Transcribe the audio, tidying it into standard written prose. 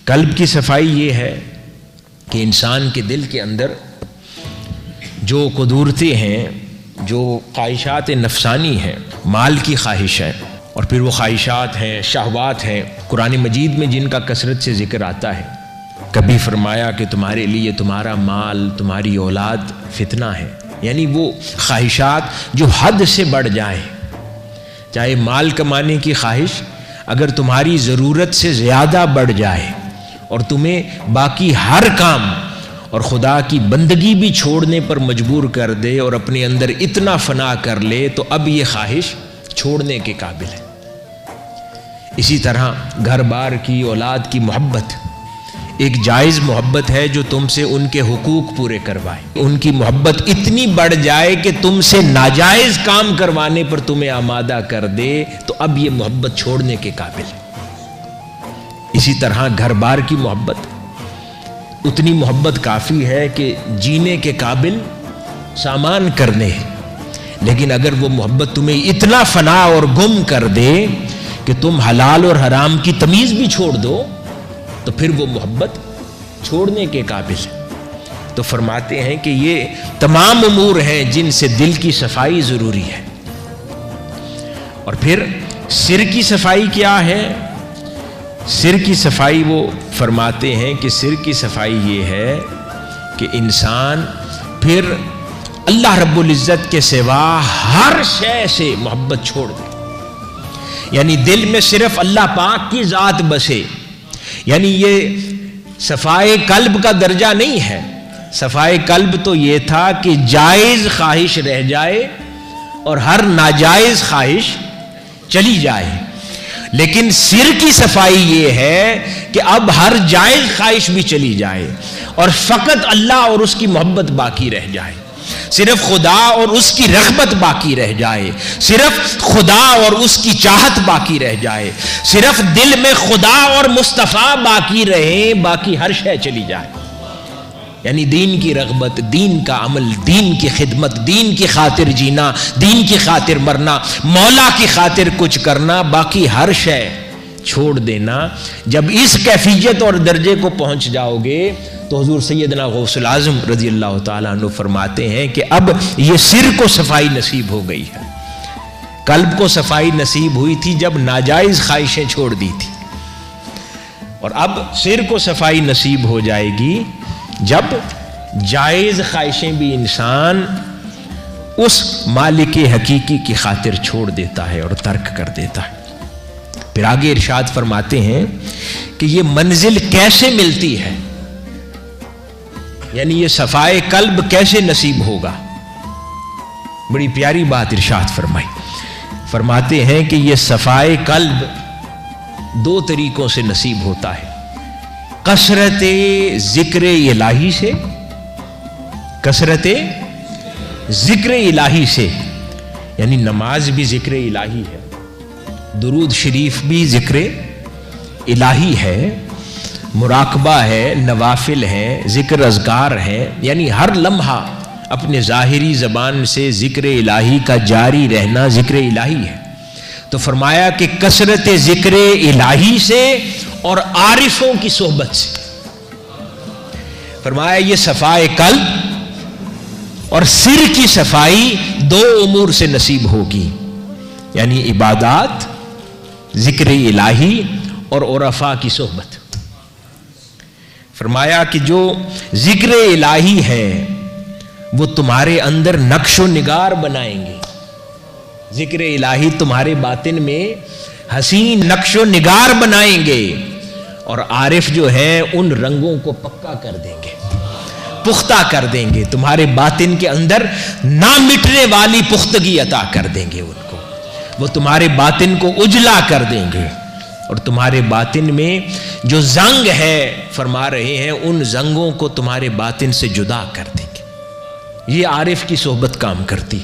قلب کی صفائی یہ ہے کہ انسان کے دل کے اندر جو قدورتیں ہیں، جو خواہشات نفسانی ہیں، مال کی خواہش ہے، اور پھر وہ خواہشات ہیں، شہوات ہیں، قرآن مجید میں جن کا کثرت سے ذکر آتا ہے. کبھی فرمایا کہ تمہارے لیے تمہارا مال، تمہاری اولاد فتنہ ہے. یعنی وہ خواہشات جو حد سے بڑھ جائیں. چاہے مال کمانے کی خواہش اگر تمہاری ضرورت سے زیادہ بڑھ جائے اور تمہیں باقی ہر کام اور خدا کی بندگی بھی چھوڑنے پر مجبور کر دے اور اپنے اندر اتنا فنا کر لے، تو اب یہ خواہش چھوڑنے کے قابل ہے. اسی طرح گھر بار کی، اولاد کی محبت ایک جائز محبت ہے جو تم سے ان کے حقوق پورے کروائے. ان کی محبت اتنی بڑھ جائے کہ تم سے ناجائز کام کروانے پر تمہیں آمادہ کر دے، تو اب یہ محبت چھوڑنے کے قابل ہے. اسی طرح گھر بار کی محبت اتنی محبت کافی ہے کہ جینے کے قابل سامان کرنے، لیکن اگر وہ محبت تمہیں اتنا فنا اور گم کر دے کہ تم حلال اور حرام کی تمیز بھی چھوڑ دو، تو پھر وہ محبت چھوڑنے کے قابل ہے. تو فرماتے ہیں کہ یہ تمام امور ہیں جن سے دل کی صفائی ضروری ہے. اور پھر سر کی صفائی کیا ہے؟ سر کی صفائی وہ فرماتے ہیں کہ سر کی صفائی یہ ہے کہ انسان پھر اللہ رب العزت کے سوا ہر شے سے محبت چھوڑ دے. یعنی دل میں صرف اللہ پاک کی ذات بسے. یعنی یہ صفائے قلب کا درجہ نہیں ہے. صفائے قلب تو یہ تھا کہ جائز خواہش رہ جائے اور ہر ناجائز خواہش چلی جائے. لیکن سر کی صفائی یہ ہے کہ اب ہر جائز خواہش بھی چلی جائے اور فقط اللہ اور اس کی محبت باقی رہ جائے. صرف خدا اور اس کی رغبت باقی رہ جائے، صرف خدا اور اس کی چاہت باقی رہ جائے، صرف دل میں خدا اور مصطفیٰ باقی رہے، باقی ہر شے چلی جائے. یعنی دین کی رغبت، دین کا عمل، دین کی خدمت، دین کی خاطر جینا، دین کی خاطر مرنا، مولا کی خاطر کچھ کرنا، باقی ہر شے چھوڑ دینا. جب اس کیفیت اور درجے کو پہنچ جاؤ گے تو حضور سیدنا غوث العظم رضی اللہ تعالیٰ عنہ فرماتے ہیں کہ اب یہ سر کو صفائی نصیب ہو گئی ہے. قلب کو صفائی نصیب ہوئی تھی جب ناجائز خواہشیں چھوڑ دی تھی، اور اب سر کو صفائی نصیب ہو جائے گی جب جائز خواہشیں بھی انسان اس مالک حقیقی کی خاطر چھوڑ دیتا ہے اور ترک کر دیتا ہے. پھر آگے ارشاد فرماتے ہیں کہ یہ منزل کیسے ملتی ہے، یعنی یہ صفائے قلب کیسے نصیب ہوگا. بڑی پیاری بات ارشاد فرمائی. فرماتے ہیں کہ یہ صفائے قلب دو طریقوں سے نصیب ہوتا ہے. کثرت ذکر الہی سے، کثرت ذکر الہی سے، یعنی نماز بھی ذکر الہی ہے، درود شریف بھی ذکر الہی ہے، مراقبہ ہے، نوافل ہیں، ذکر اذکار ہے. یعنی ہر لمحہ اپنے ظاہری زبان سے ذکر الہی کا جاری رہنا ذکر الہی ہے. تو فرمایا کہ کثرت ذکر الہی سے اور عارفوں کی صحبت سے. فرمایا یہ صفائے قلب اور سر کی صفائی دو امور سے نصیب ہوگی، یعنی عبادات، ذکر الہی اور عرفاء کی صحبت. فرمایا کہ جو ذکر الہی ہے وہ تمہارے اندر نقش و نگار بنائیں گے. ذکر الہی تمہارے باطن میں حسین نقش و نگار بنائیں گے، اور عارف جو ہیں ان رنگوں کو پکا کر دیں گے، پختہ کر دیں گے. تمہارے باطن کے اندر نہ مٹنے والی پختگی عطا کر دیں گے ان کو. وہ تمہارے باطن کو اجلا کر دیں گے، اور تمہارے باطن میں جو زنگ ہے فرما رہے ہیں ان زنگوں کو تمہارے باطن سے جدا کر دیں گے. یہ عارف کی صحبت کام کرتی.